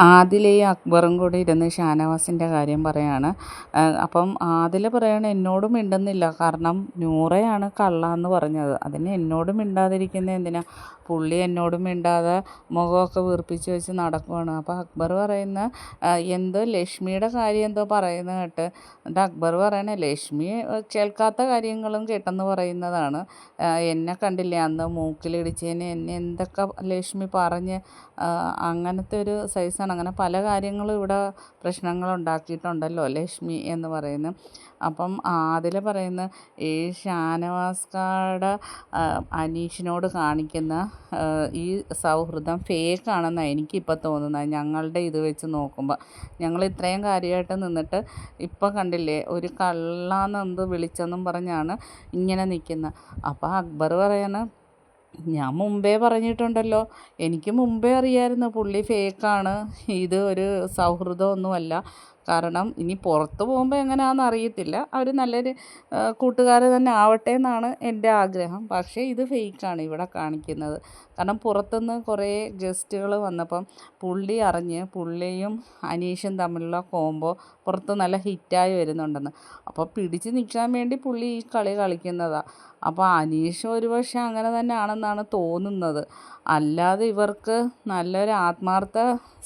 ആദിലയും അക്ബറും കൂടി ഇരുന്ന് ഷാനവാസിൻ്റെ കാര്യം പറയാണ്. അപ്പം ആദില പറയാണ് എന്നോട് മിണ്ടുന്നില്ല, കാരണം നൂറയാണ് കള്ള എന്ന് പറഞ്ഞത്, അതിന് എന്നോട് മിണ്ടാതിരിക്കുന്നത് എന്തിനാ, പുള്ളി എന്നോട് മിണ്ടാതെ മുഖമൊക്കെ വീർപ്പിച്ച് വെച്ച് നടക്കുവാണ്. അപ്പോൾ അക്ബർ പറയുന്ന എന്തോ ലക്ഷ്മിയുടെ കാര്യം എന്തോ പറയുന്നത് കേട്ട്. എന്നിട്ട് അക്ബർ പറയണേ ലക്ഷ്മി കേൾക്കാത്ത കാര്യങ്ങളും കേട്ടെന്ന് പറയുന്നതാണ്. എന്നെ കണ്ടില്ലേ അന്ന് മൂക്കിലിടിച്ചതിന് എന്നെ എന്തൊക്കെ ലക്ഷ്മി പറഞ്ഞ്, അങ്ങനത്തെ ഒരു സൈസാണ്. അങ്ങനെ പല കാര്യങ്ങളും ഇവിടെ പ്രശ്നങ്ങളുണ്ടാക്കിയിട്ടുണ്ടല്ലോ ലക്ഷ്മി എന്ന് പറയുന്നു. അപ്പം അതിൽ പറയുന്ന ഈ ഷാനവാസ്കാരുടെ അനീഷിനോട് കാണിക്കുന്ന ഈ സൗഹൃദം ഫേക്കാണെന്നാണ് എനിക്കിപ്പോൾ തോന്നുന്നത്. ഞങ്ങളുടെ ഇത് വെച്ച് നോക്കുമ്പോൾ ഞങ്ങൾ ഇത്രയും കാര്യമായിട്ട് നിന്നിട്ട് ഇപ്പം കണ്ടില്ലേ ഒരു കള്ളാന്നെന്ത് വിളിച്ചെന്നും പറഞ്ഞാണ് ഇങ്ങനെ നിൽക്കുന്നത്. അപ്പോൾ അക്ബർ പറയാണ് ഞാൻ മുമ്പേ പറഞ്ഞിട്ടുണ്ടല്ലോ, എനിക്ക് മുമ്പേ അറിയാമായിരുന്നു പുള്ളി ഫേക്കാണ്, ഇത് ഒരു സൗഹൃദമൊന്നുമല്ല. കാരണം ഇനി പുറത്ത് പോകുമ്പോൾ എങ്ങനെയാണെന്ന് അറിയത്തില്ല, അവർ നല്ലൊരു കൂട്ടുകാർ തന്നെ ആവട്ടെ എന്നാണ് എൻ്റെ ആഗ്രഹം. പക്ഷേ ഇത് ഫേക്കാണ് ഇവിടെ കാണിക്കുന്നത്. കാരണം പുറത്തുനിന്ന് കുറേ ഗസ്റ്റുകൾ വന്നപ്പം പുള്ളി അറിഞ്ഞ് പുള്ളിയും അനീഷും തമ്മിലുള്ള കോംബോ പുറത്ത് നല്ല ഹിറ്റായി വരുന്നുണ്ടെന്ന്. അപ്പോൾ പിടിച്ച് നിൽക്കാൻ വേണ്ടി പുള്ളി ഈ കളി കളിക്കുന്നതാണ്. അപ്പോൾ അനീഷ് ഒരുപക്ഷെ അങ്ങനെ തന്നെ ആണെന്നാണ് തോന്നുന്നത്, അല്ലാതെ ഇവർക്ക് നല്ലൊരു ആത്മാർത്ഥ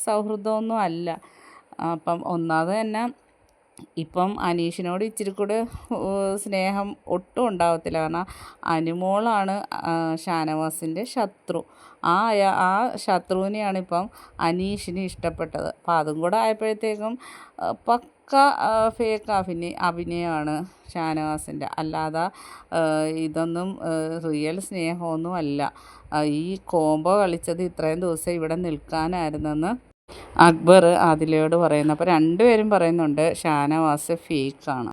സൗഹൃദമൊന്നും അല്ല. അപ്പം ഒന്നാമത് തന്നെ ഇപ്പം അനീഷിനോട് ഇച്ചിരി കൂടെ സ്നേഹം ഒട്ടും ഉണ്ടാകത്തില്ല. കാരണം അനുമോളാണ് ഷാനവാസിൻ്റെ ശത്രു. ആ ശത്രുവിനെയാണ് ഇപ്പം അനീഷിന് ഇഷ്ടപ്പെട്ടത്. അപ്പം അതും കൂടെ ആയപ്പോഴത്തേക്കും പക്ക ഫേക്ക് അഭിനയമാണ് ഷാനവാസിൻ്റെ, അല്ലാതെ ഇതൊന്നും റിയൽ സ്നേഹമൊന്നും അല്ല. ഈ കോംബോ കളിച്ചത് ഇത്രയും ദിവസം ഇവിടെ നിൽക്കാനായിരുന്നെന്ന് അക്ബർ ആദിലയോട് പറയുന്നു. അപ്പോൾ രണ്ടുപേരും പറയുന്നുണ്ട് ഷാനവാസ് ഫേക്കാണ്.